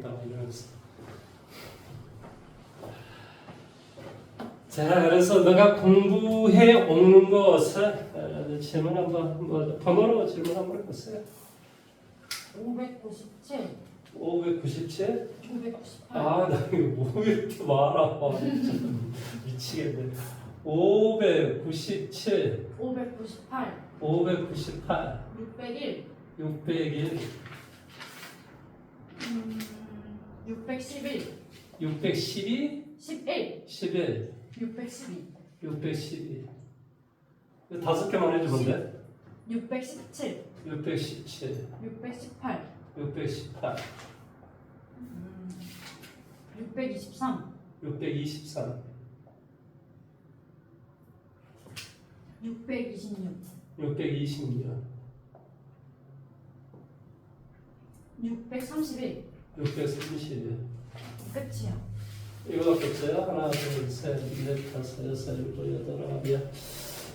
되겠다 이러면서. 자, 그래서 너가 공부해 온 것을 질문 한번 뭐 번호로 질문 한번 해보세요. 597, 597? 598, 나 이거 뭐 이렇게 많아. 진짜 미치겠네. 597, 598, 598, 601, 601, 611, 612, 11, 11, 612, 612. 이거 5개만 해주면 돼? 617, 617, 618, 618, 623, 623, 626, 626, 631. 631. 끝이야. 이거밖에 없어요? 하나, 둘, 셋, 넷, 다섯, 여섯, 일곱, 여덟, 아홉.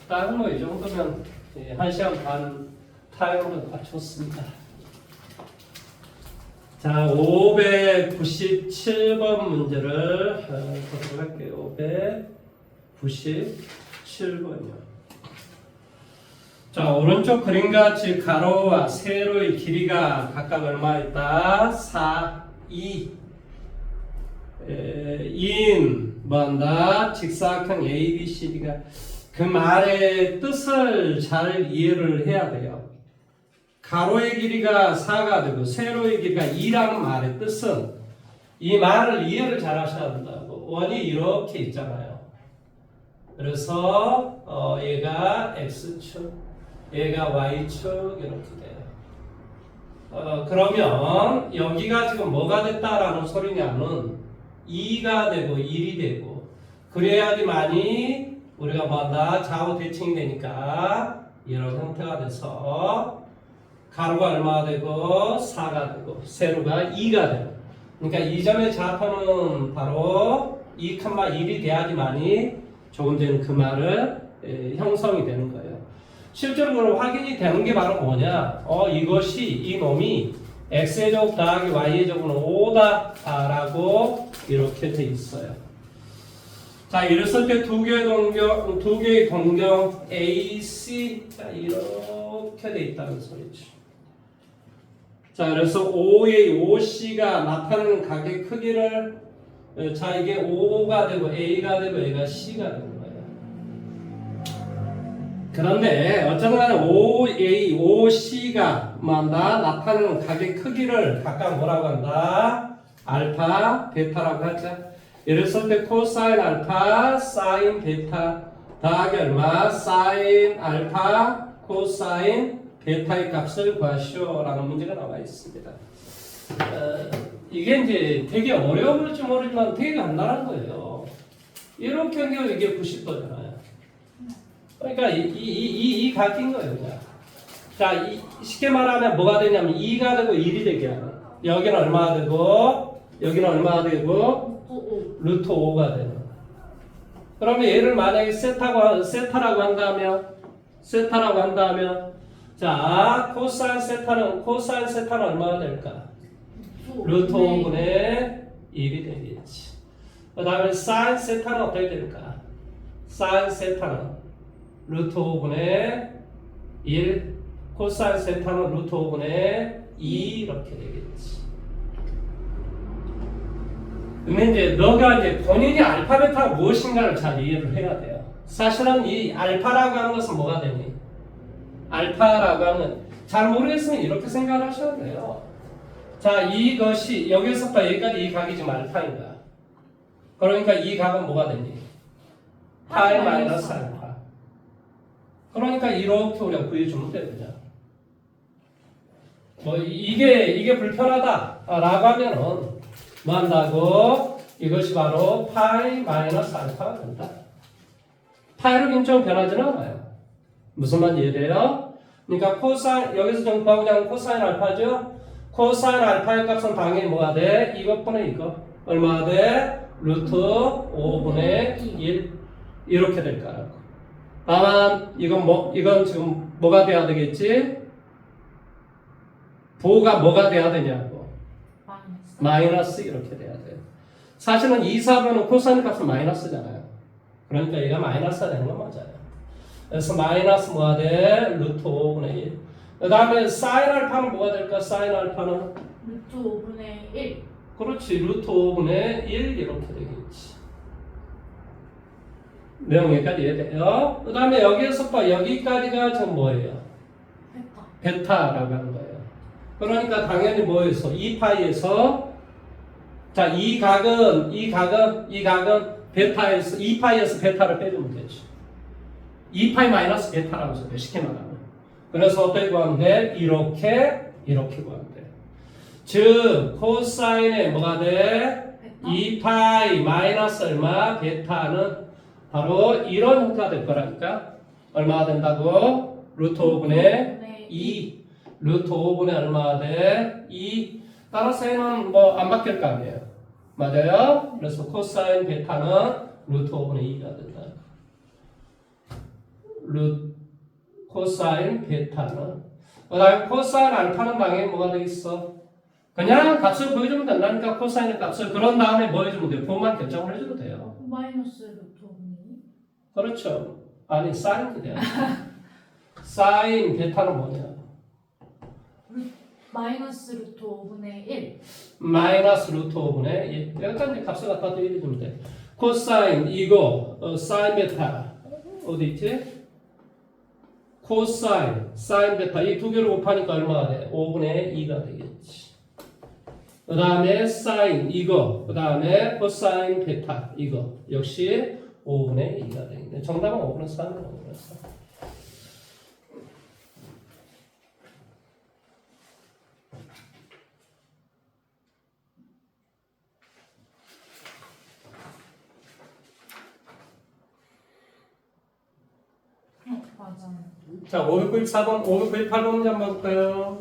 딱 뭐 이 정도면 1시간 반 타임으로 다 좋습니다. 자, 597번 문제를 보도록 할게요. 597번이요. 자, 오른쪽 그림같이 가로와 세로의 길이가 각각 얼마 있다? 4, 2. 인 뭐한다? 직사각형 ABCD가 그 말의 뜻을 잘 이해를 해야 돼요. 가로의 길이가 4가 되고 세로의 길이가 2라는 말의 뜻은 이 말을 이해를 잘 하셔야 된다고. 원이 이렇게 있잖아요. 그래서 얘가 X축, 얘가 Y축 이렇게 돼요. 그러면 여기가 지금 뭐가 됐다라는 소리냐면 2가 되고 1이 되고 그래야지만이 우리가 뭐한다? 좌우 대칭이 되니까 이런 형태가 돼서 가로가 얼마가 되고 4가 되고 세로가 2가 되고 그러니까 이 점의 좌표는 바로 2,1이 돼야지만이 조금 전에 그 말은 형성이 되는 거예요. 실제로 그럼 확인이 되는 게 바로 뭐냐? 이것이 이 놈이 x의 제곱 더하기 y의 제곱은 5다라고 이렇게 돼 있어요. 자, 이랬을 때 두 개의 동경 AC 자, 이렇게 돼 있다는 소리죠. 자, 그래서 OC가 나타내는 각의 크기를 자, 이게 O가 되고 A가 되고 얘가 C가 되는 거예요. 그런데 어쨌든 간에 OC가 뭐한다? 나타내는 각의 크기를 각각 뭐라고 한다? 알파, 베타라고 하죠. 이랬을 때 코사인 알파, 사인 베타 더하기 얼마? 사인 알파, 코사인 베타의 값을 구하시오라는 문제가 나와 있습니다. 이게 이제 되게 어려울지 모르지만 되게 간단한 거예요. 이렇게 연결 이게 90도잖아요. 그러니까 이 각인 거예요. 그냥. 자, 쉽게 말하면 뭐가 되냐면 2가 되고 1이 되게 하는. 여기는 얼마가 되고 여기는 얼마가 되고 루트 5가 되는. 그러면 얘를 만약에 세타라고 한다면 자, 코사인 세타는 얼마가 될까? 루트 5분의 1이 되겠지. 그 다음에 사인 세타는 어떻게 될까? 사인 세타는 루트 5분의 1, 코사인 세타는 루트 5분의 2 이렇게 되겠지. 근데 이제 너가 이제 본인이 알파, 베타가 무엇인가를 잘 이해를 해야 돼요. 사실은 이 알파라고 하는 것은 뭐가 되니? 알파라고 하는 잘 모르겠으면 이렇게 생각을 하셔야 돼요. 자, 이것이 여기서부터 여기까지 이 각이 지금 알파인가? 그러니까 이 각은 뭐가 되니? 파이 마이너스 알파. 그러니까 이렇게 우리가 구해주면 되거든요. 뭐 이게 불편하다라고 하면은 뭐 한다고? 이것이 바로 파이 마이너스 알파가 된다. 파이로 인정 변하지는 않아요. 무슨 말인지 이해돼요? 그러니까 코사인 여기서 좀 구하고자 하는 코사인 알파죠? 코사인 알파의 값은 당연히 뭐가 돼? 이것분의 이거 얼마가 돼? 루트 5분의 1 이렇게 될 거라고. 다만 이건 지금 뭐가 돼야 되겠지? 부호가 뭐가 돼야 되냐고. 마이너스 이렇게 돼야 돼요. 사실은 2, 4번은 코사인 값은 마이너스잖아요. 그러니까 얘가 마이너스가 되는 건 맞아요. 그래서 마이너스 뭐가 돼? 루트 5분의 1. 그 다음에 사인 알파는 뭐가 될까? 사인 알파는? 루트 5분의 1. 그렇지. 루트 5분의 1 이렇게 되겠지. 내용 여기까지 이해돼요? 그 다음에 여기에서 봐. 여기까지가 지금 뭐예요? 베타. 베타라고 하는 거예요. 그러니까 당연히 뭐에서 2파이에서 자, 이 각은 베타에서 2파이에서 베타를 빼주면 되지. 2파이 마이너스 베타라고 써요. 쉽게 말하면. 그래서 어떻게 구하면 돼? 이렇게 구하면 돼. 즉 코사인에 뭐가 돼? 베타. 2파이 마이너스 얼마? 베타는 바로 이런 형태가 될 거라니까. 얼마가 된다고? 루트 5분의 2. 루트 5분의 얼마가 돼? 2. 따라서 얘는 뭐 안 바뀔 거 아니에요. 맞아요? 그래서 코사인 베타는 루트 5분의 2가 된다. 코사인 베타는 그 다음에 코사인 알파는 당연히 뭐가 되겠어? 그냥 값을 보여주면 된다니까. 코사인의 값을. 그런 다음에 뭐 해주면 돼요? 부호만 결정을 해줘도 돼요. 마이너스 루트 5분의 2. 그렇죠. 아니 사인이 돼요. 사인 베타는 뭐냐? 마이너스 루트 5분의 1. 마이너스 루트 5분의 1. 여기까지 값을 갖다 대입해주면 돼. 코사인 이거 사인 베타 어디 있지? 코사인 사인 베타 이 두 개를 곱하니까 얼마가 돼? 5분의 2가 되겠지. 그 다음에 사인 이거 그 다음에 코사인 베타 이거 역시 5분의 2가 되겠네. 정답은 5분의 3이에요. 5분의 3. 맞아요. 자, 594번, 598번 문제 한번 볼까요?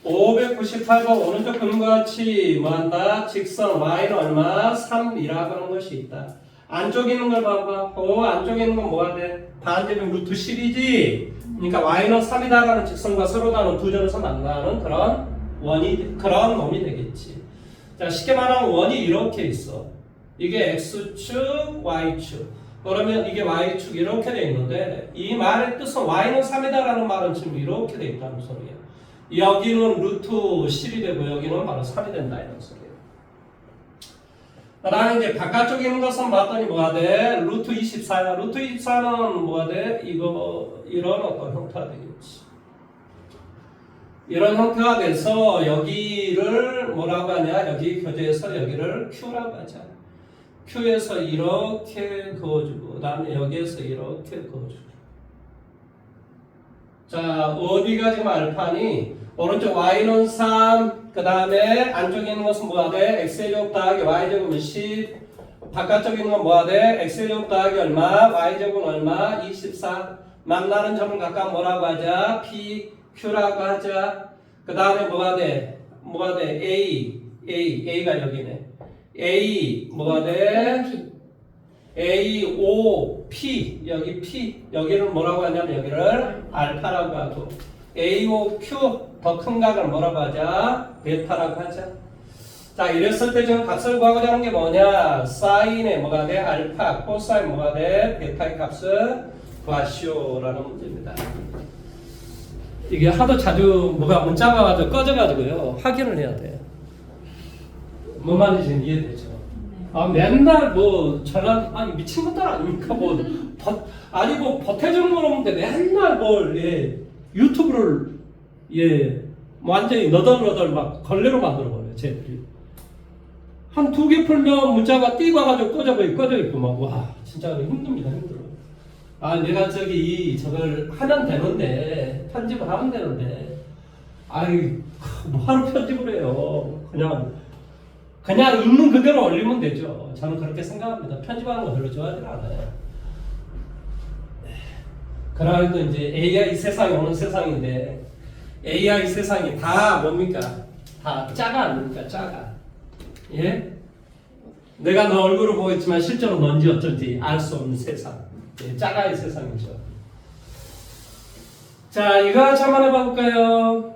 598번 오른쪽 그림과 같이 뭐한다? 직선 y는 얼마? 3이라고 하는 것이 있다. 안쪽에 있는 걸 봐봐. 안쪽에 있는 건 뭐가 돼? 반대면 루트 10이지? 그러니까 y는 3이다라는 직선과 서로 다른 두 점에서 만나는 그런 놈이 되겠지. 자, 쉽게 말하면 원이 이렇게 있어. 이게 x축, y축. 그러면 이게 y축 이렇게 돼 있는데 이 말의 뜻은 y는 3이다라는 말은 지금 이렇게 돼 있다는 소리야. 여기는 루트 10이 되고 여기는 바로 3이 된다 이런 소리예요. 그다음에 이제 바깥쪽에 있는 것은 봤더니 뭐가 돼? 루트 24야. 루트 24는 뭐가 돼? 이런 어떤 형태가 되겠지. 이런 형태가 돼서 여기를 뭐라고 하냐? 여기 교재에서 여기를 Q라고 하자. Q에서 이렇게 그어주고 그 다음에 여기에서 이렇게 그어주고. 자, 어디가 지금 알파니? 오른쪽 y는 3, 그 다음에 안쪽에 있는 것은 뭐가 돼? x제곱 더하기 y제곱은 10, 바깥쪽에 있는 건 뭐가 돼? x제곱 더하기 얼마? y제곱은 얼마? 24. 만나는 점을 각각 뭐라고 하자? p, q라고 하자. 그 다음에 뭐가 돼? a가 여기네. a 뭐가 돼? A, O, P 여기 P 여기를 뭐라고 하냐면 여기를 알파라고 하고 A, O, Q 더 큰 각을 뭐라고 하자? 베타라고 하자. 자, 이랬을 때 지금 값을 구하고자 하는 게 뭐냐? 사인에 뭐가 돼? 알파, 코사인 뭐가 돼? 베타의 값을 구하시오라는 문제입니다. 이게 하도 자주 뭐가 문자가 와서 꺼져가지고요 확인을 해야 돼요. 뭔 말인지 이해되죠? 아, 맨날 뭐 전화 아니 미친 것들 아닙니까? 아니 버태정 물어보는데 맨날 유튜브를 완전히 너덜너덜 막 걸레로 만들어 버려요 쟤들이. 한 두 개 풀면 문자가 띄고 와가지고 꺼져 있고 막 와 진짜 힘듭니다. 힘들어. 아 내가 저걸 하면 되는데 편집을 하면 되는데 아이 뭐하러 편집을 해요. 그냥 있는 그대로 올리면 되죠. 저는 그렇게 생각합니다. 편집하는 거 별로 좋아하지 않아요. 그래도 이제 AI 세상이 오는 세상인데 AI 세상이 다 뭡니까? 다 짜가 아닙니까? 짜가. 예? 내가 너 얼굴을 보고 있지만 실제로 뭔지 어쩐지 알 수 없는 세상. 예, 짜가의 세상이죠. 자, 이거 같이 한번 해볼까요?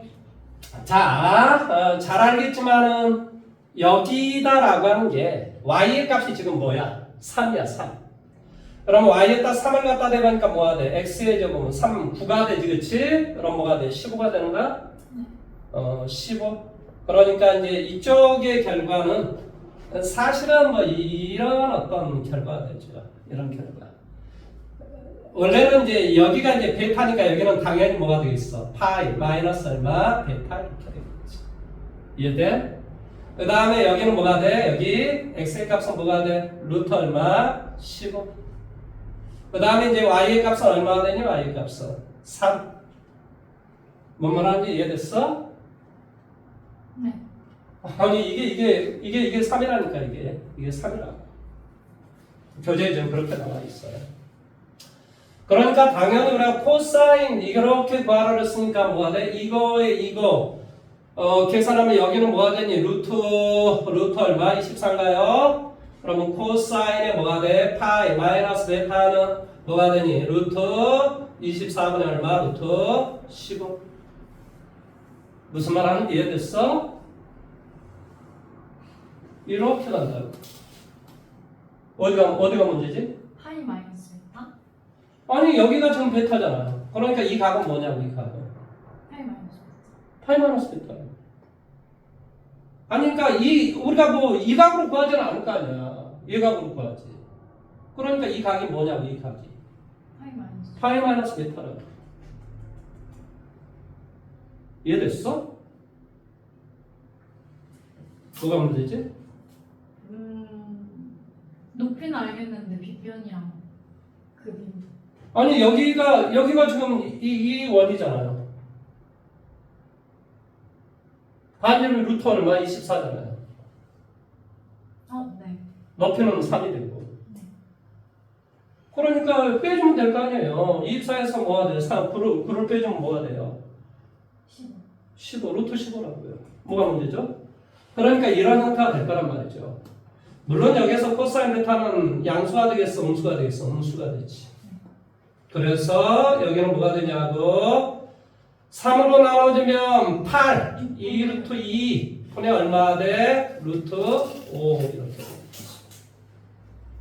자, 잘 알겠지만은 여기다라고 하는 게 y의 값이 지금 뭐야? 3이야, 3. 그럼 y에다 3을 갖다 대니까 뭐가 돼? x의 제곱은 3, 9가 되지, 그치? 그럼 뭐가 돼? 15가 되는가? 15. 그러니까 이제 이쪽의 결과는 사실은 뭐 이런 어떤 결과가 되죠. 이런 결과. 원래는 이제 여기가 이제 베타니까 여기는 당연히 뭐가 되겠어? 파이 마이너스 얼마? 베타 이렇게 되겠지. 이해돼? 그 다음에 여기는 뭐가 돼? 여기 x의 값은 뭐가 돼? 루트 얼마? 15. 그 다음에 이제 y의 값은 얼마가 되니? y의 값은 3. 뭔 말하는지 이해됐어? 네. 아니 이게 3이라니까 이게 3이라고. 교재에 좀 그렇게 나와 있어요. 그러니까 당연히 우리가 코사인 이렇게 구하라고 했으니까 뭐가 돼? 이거 계산하면 여기는 뭐가 되니? 루트 얼마? 24인가요? 그러면 코사인에 뭐가 돼? 파이 마이너스 베타는 뭐가 되니? 루트 24분의 얼마? 루트 15. 무슨 말 하는지 이해됐어? 이렇게 간다고. 어디가 문제지? 파이 마이너스 베타? 아니 여기가 지금 베타잖아요. 그러니까 이 값은 뭐냐고 이 값은. 파이 마이너스 베타. 파이 마이너스 베타. 아니 그러니까 우리가 뭐 이 값으로 구하지는 않을 거 아니야. 이 값으로 구하지. 그러니까 이 값이 뭐냐고 이 값이. 파이 마이너스 베타라고. 이해됐어? 뭐가 문제지? 높이는 알겠는데 빗변이랑 그림. 아니 여기가 지금 이 원이잖아요. 반지름 루트 얼마? 24잖아요. 네. 높이는 3이 되고. 네. 그러니까 빼주면 될 거 아니에요. 24에서 뭐가 돼요? 3, 9를 빼주면 뭐가 돼요? 15, 루트 15라고요. 뭐가 문제죠? 그러니까 이런 형태가 될 거란 말이죠. 물론 여기서 코사인 베타는 양수가 되겠어? 음수가 되겠어? 음수가 되지. 그래서 여기는 뭐가 되냐고 3으로 나눠주면 8, 2 루트 2 분의 얼마 돼? 루트 5 이렇게 되겠지.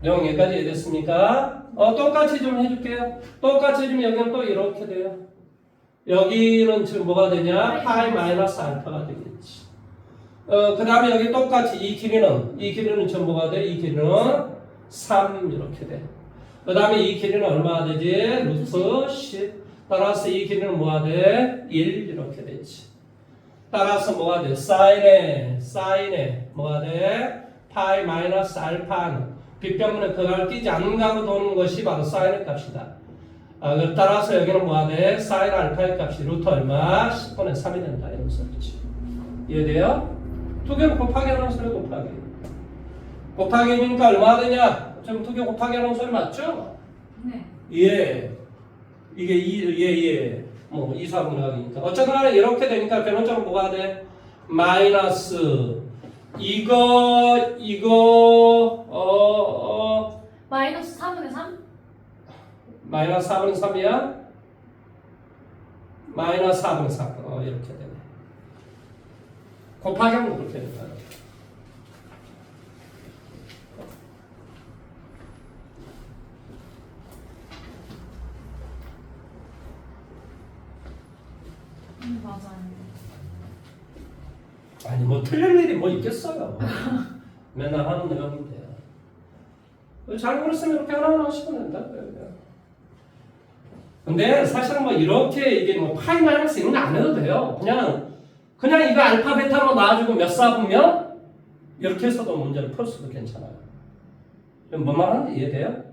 내용 여기까지 이해됐습니까? 똑같이 좀 해줄게요. 똑같이 해주면 여기는 또 이렇게 돼요. 여기는 지금 뭐가 되냐? 파이 마이너스 알파가 되겠지. 그 다음에 여기 똑같이 이 길이는 지금 뭐가 돼? 이 길이는 3 이렇게 돼. 그 다음에 이 길이는 얼마가 되지? 루트 10. 따라서 이 길이는 뭐가 돼? 1 이렇게 되지. 따라서 뭐가 돼? 사인에 뭐가 돼? 파이 마이너스 알파는 빗변문에 그걸 끼지 않는 값으로 도는 것이 바로 사인의 값이다. 따라서 여기는 뭐가 돼? 사인 알파의 값이 루트 얼마? 10분의 3이 된다. 이런 소리지. 이해돼요? 두 개 곱하기 하는 소리 곱하기. 곱하기니까 얼마 되냐? 지금 두 개 곱하기 하는 소리 맞죠? 네. 예. 이게 뭐 2, 4분의 하기니까. 어쨌든 간에 이렇게 되니까 변호적으로 뭐가 돼? 마이너스 마이너스 4분의 3? 마이너스 4분의 3이야? 마이너스 4분의 3. 이렇게 되네. 곱하기 하면 그렇게 된다. 맞아요. 아니 뭐 틀릴 일이 뭐 있겠어요. 맨날 하는 내용인데. 잘 모르겠으면 이렇게 하나하나 하시면 된다. 근데 사실은 뭐 이렇게 이게 뭐 파이 마이너스 이런 거 안 해도 돼요. 그냥 이거 알파 베타로 놔주고 몇 쏴보면 이렇게 해서도 문제를 풀 수도 괜찮아요. 뭔 말하는지 이해돼요?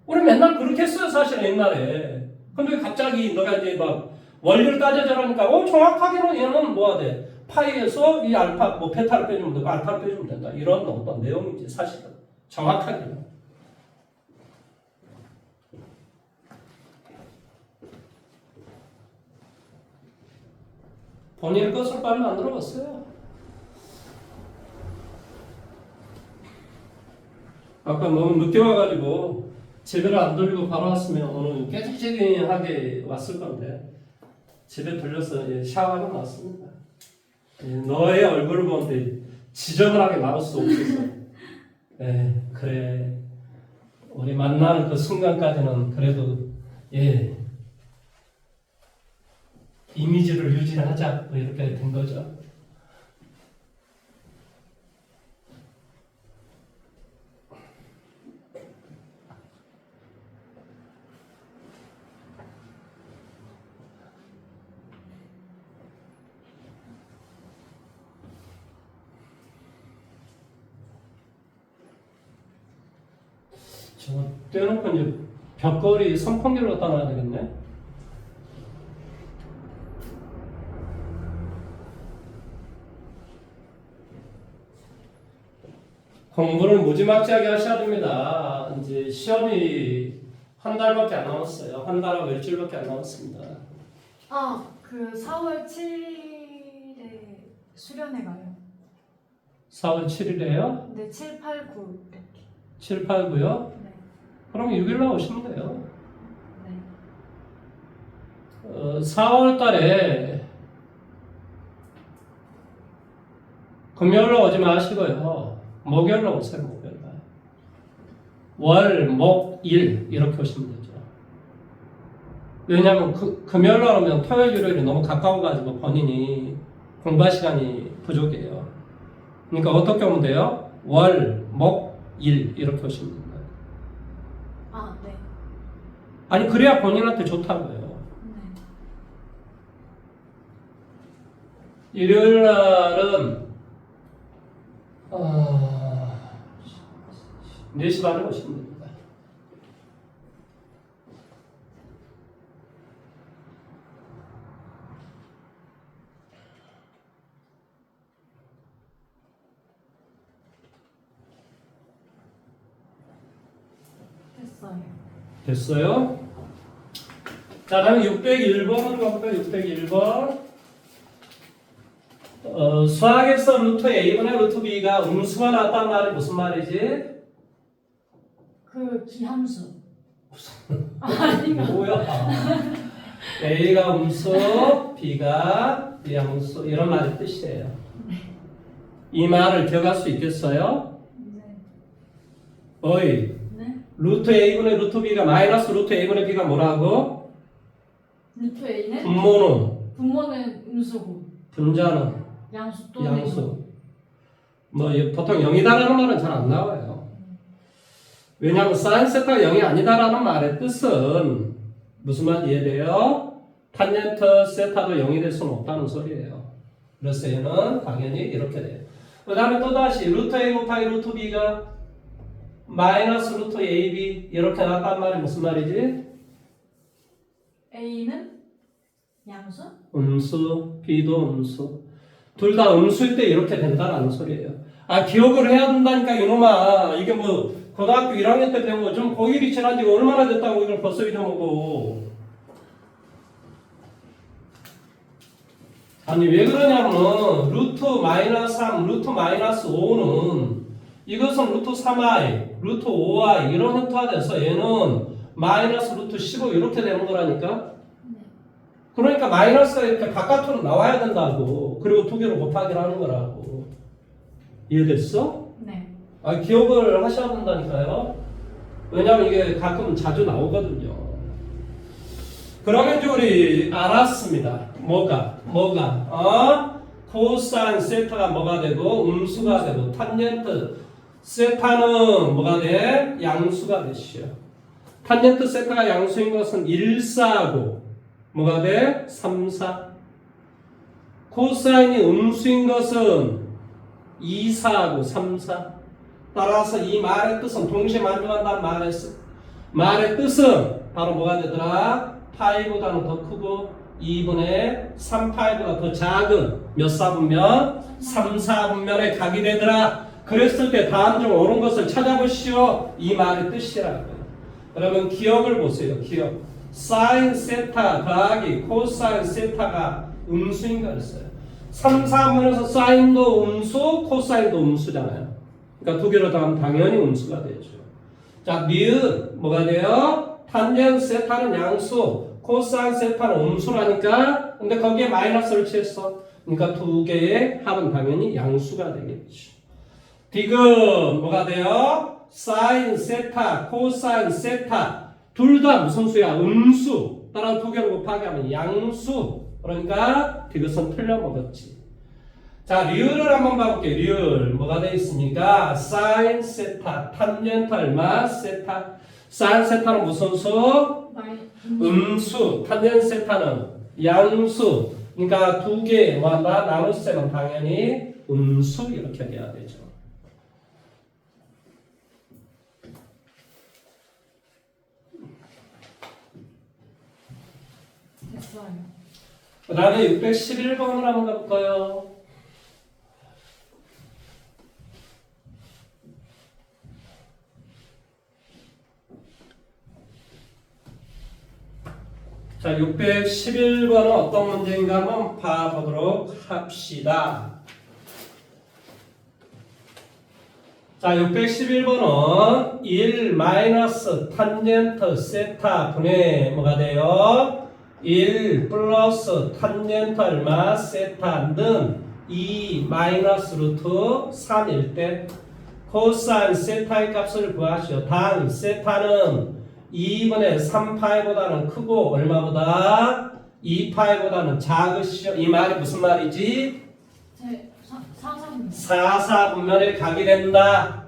우리 맨날 그렇게 했어요 사실 옛날에. 근데 갑자기 너가 이제 막 원리를 따져자라니까 정확하게는 얘는 뭐가 돼? 파이에서 이 알파 뭐 베타를 빼주면 되고 알파를 빼주면 된다. 이런 어떤 내용이지 사실은 정확하게는. 본인의 것으로 빨리 만들어 봤어요. 아까 너무 늦게 와가지고 제대로 안 돌리고 바로 왔으면 오늘 깨지하게 왔을 건데 집에 들려서 샤워하고 왔습니다. 너의 얼굴을 보는데 지저분하게 나올 수 없겠어. 그래. 우리 만나는 그 순간까지는 그래도 이미지를 유지하자 뭐 이렇게 된 거죠. 저거 떼놓고 이제 벽걸이 선풍기를 갖다 놔야 되겠네. 공부를 무지막지하게 하셔야 됩니다. 이제 시험이 한 달밖에 안 남았어요. 한 달하고 일주일밖에 안 남았습니다. 그 4월 7일에 수련회 가요. 4월 7일에요? 네, 7, 8, 9 이렇게. 7, 8, 9요? 네. 그럼 6일날 오시면 돼요. 네. 4월 달에 금요일로 오지 마시고요. 목요일로 오세요. 목요일날. 월, 목, 일 이렇게 오시면 되죠. 왜냐하면 금요일날 오면 토요일, 일요일이 너무 가까워가지고 본인이 공부할 시간이 부족해요. 그러니까 어떻게 오면 돼요? 월, 목, 일 이렇게 오시면 됩니다. 네. 아니 그래야 본인한테 좋다고요. 네. 일요일 날은 4시 반에 오시면 됩니다. 됐어요. 됐어요? 자, 다음 601번으로 가볼까요? 601번. 수학에서 루트 A분의 루트 B가 음수가 나왔단 말이 무슨 말이지? 그 기함수. 아닌가? 뭐야? A가 음수, B가 양수 이런 말의 뜻이에요. 이 말을 기억할 수 있겠어요? 네. 어이, 네. 루트 A분의 루트 B가 마이너스 루트 A분의 B가 뭐라고? 루트 A는 분모는 음수고 분자는 양수 또 양수. 뭐 보통 0이다라는 말은 잘 안 나와요. 왜냐하면 사인 세타가 0이 아니다라는 말의 뜻은 무슨 말 이해돼요? 탄젠트 세타도 0이 될 수는 없다는 소리예요. 그래서 얘는 당연히 이렇게 돼요. 그 다음에 또다시 루트 A 곱하기 루트 B가 마이너스 루트 AB 이렇게 나왔단 말이 무슨 말이지? A는 양수? 음수, B도 음수. 둘 다 음수일 때 이렇게 된다는 소리예요. 기억을 해야 된다니까 이놈아. 이게 뭐 고등학교 1학년 때 배운 거 좀 고1이 지난 지가 얼마나 됐다고 이걸 벌써 잊어먹어. 아니 왜 그러냐면 루트 마이너스 3, 루트 마이너스 5는 이것은 루트 3i, 루트 5i 이런 형태가 돼서 얘는 마이너스 루트 15 이렇게 되는 거라니까. 그러니까 마이너스가 이렇게 바깥으로 나와야 된다고. 그리고 두 개로 곱하기를 하는 거라고. 이해됐어? 네. 기억을 하셔야 된다니까요. 왜냐면 이게 가끔 자주 나오거든요. 그러면 이제 우리 알았습니다. 뭐가? 코사인 세타가 뭐가 되고 음수가 되고 탄젠트 세타는 뭐가 돼? 양수가 되시오. 탄젠트 세타가 양수인 것은 1, 4고 뭐가 돼? 3, 4. 코사인이 음수인 것은 2, 4하고 3, 4. 따라서 이 말의 뜻은 동시에 만족한다는 말의 뜻은 바로 뭐가 되더라? 파이보다는 더 크고 2분의 3파이보다 더 작은 몇 사분면? 3, 4분면의 각이 되더라. 그랬을 때 다음 중 옳은 것을 찾아보시오. 이 말의 뜻이라고요. 그러면 기억을 보세요. 기억. 사인 세타 더하기 코사인 세타가 음수인 거였어요. 3, 4분면에서 사인도 음수, 코사인도 음수잖아요. 그러니까 두 개로 더하면 당연히 음수가 되죠. 자, 니은 뭐가 돼요? 탄젠 세타는 양수, 코사인 세타는 음수라니까. 근데 거기에 마이너스를 취했어. 그러니까 두 개의 합은 당연히 양수가 되겠죠. 디귿 뭐가 돼요? 사인 세타, 코사인 세타 둘 다 무슨 수야? 음수. 따라 두 개를 곱하게 하면 양수. 그러니까 디귿은 틀려먹었지. 자, 리을을 한번 봐볼게요. 리을 뭐가 돼 있습니까? 사인 세타, 탄젠트 얼마? 세타. 사인 세타는 무슨 수? 음수. 탄젠트 세타는 양수. 그러니까 두 개 뭐한다? 나눗셈은 당연히 음수 이렇게 돼야 되죠. 됐어요. 그 다음에 611번을 한번 가볼까요? 자, 611번은 어떤 문제인가 한번 봐보도록 합시다. 자, 611번은 1 마이너스 탄젠트 세타 분의 뭐가 돼요? 1 플러스 탄젠트 얼마? 세타는 2 마이너스 루트 3일 때 코사인 세타의 값을 구하시오. 단 세타는 2분의 3파이보다는 크고 얼마보다? 2파이보다는 작으시오. 이 말이 무슨 말이지? 제 사사분. 사사분면에 각이 된다.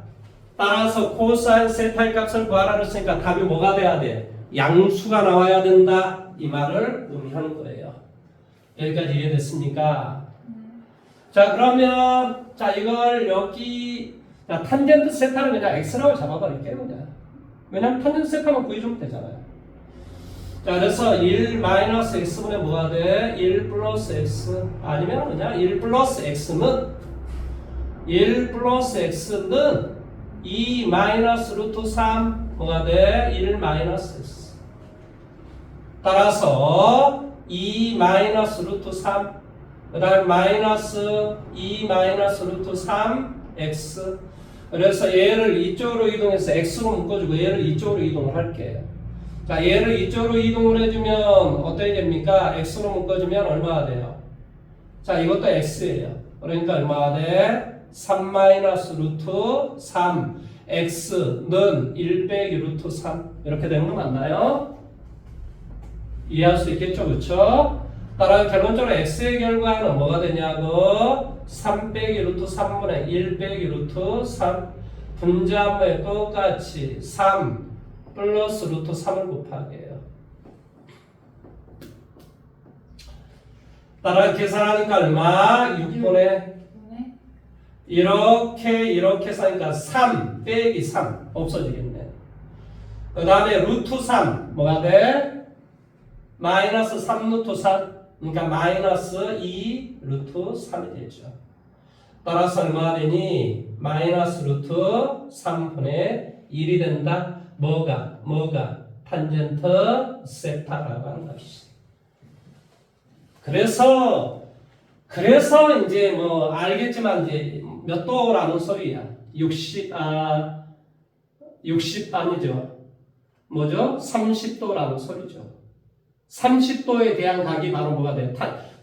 따라서 코사인 세타의 값을 구하라 그랬으니까 답이 뭐가 돼야 돼? 양수가 나와야 된다. 이 말을 의미하는 거예요. 여기까지 이해됐습니까? 자, 그러면 자 이걸 여기 자, 탄젠트 세타는 그냥 x라고 잡아버릴게요. 그냥. 왜냐면 탄젠트 세타만 구해주면 되잖아요. 자, 그래서 1 마이너스 x분의 뭐가 돼? 1 플러스 x 아니면 그냥 1 플러스 x는 1 플러스 x는 2 마이너스 루트 3 뭐가 돼? 1 마이너스 x 따라서 2 마이너스 루트 3 그 다음에 마이너스 2 마이너스 루트 3 x 그래서 얘를 이쪽으로 이동해서 x로 묶어주고 얘를 이쪽으로 이동을 할게요. 자, 얘를 이쪽으로 이동을 해주면 어떻게 됩니까? x로 묶어주면 얼마가 돼요? 자, 이것도 x예요. 그러니까 얼마가 돼? 3 마이너스 루트 3 x는 1 빼기 루트 3 이렇게 되는 거 맞나요? 이해할 수 있겠죠? 그렇죠? 따라 결론적으로 x의 결과는 뭐가 되냐고 3 빼기 루트 3분의 1 빼기 루트 3 분자분의 똑같이 3 플러스 루트 3을 곱하게 해요. 따라 계산하니까 얼마? 6분의 이렇게 사니까 3 빼기 3 없어지겠네. 그 다음에 루트 3 뭐가 돼? 마이너스 3 루트 3 그러니까 마이너스 2 루트 3이 되죠. 따라서 얼마가 되니? 마이너스 루트 3분의 1이 된다. 뭐가? 탄젠트 세타라고 하는 값이. 그래서 이제 뭐 알겠지만 이제 몇 도라는 소리야. 60 아니죠. 뭐죠? 30도라는 소리죠. 30도에 대한 각이 바로 뭐가 돼요?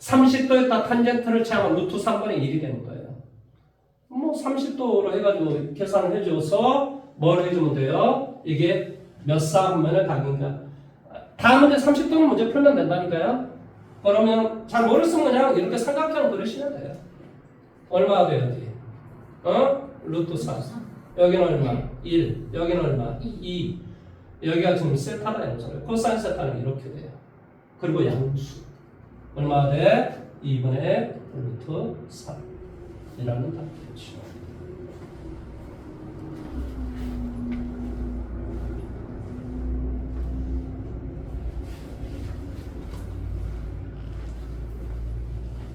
30도에다 탄젠트를 채우면 루트 3분의 1이 되는 거예요. 뭐 30도로 해가지고 계산을 해줘서 뭘 해주면 돼요? 이게 몇 사분면의 각인가? 다음 문제 30도는 문제 풀면 된다니까요. 그러면 잘 모르겠으면 그냥 이렇게 삼각형 그리시면 돼요. 얼마가 돼야지? 루트 3. 여기는 얼마? 1. 여기는 얼마? 2. 여기가 지금 세타다 양수예요. 코사인 세타는 이렇게 돼요. 그리고 양수. 얼마가 돼? 2분의 루트 3. 이라는 답이 되죠.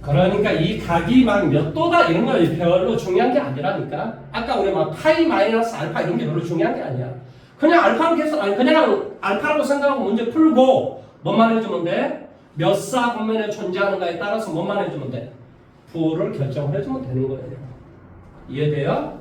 그러니까 이 각이 막 몇 도다 이런 거 별로 중요한 게 아니라니까. 아까 우리 막 파이 마이너스 알파 이런 게 별로 중요한 게 아니야. 그냥 알파로 계속 그냥 알파라고 생각하고 문제 풀고 뭐만 해주면 돼? 몇 사분면에 존재하는가에 따라서 뭐만 해주면 돼? 부호를 결정을 해주면 되는 거예요. 이해돼요?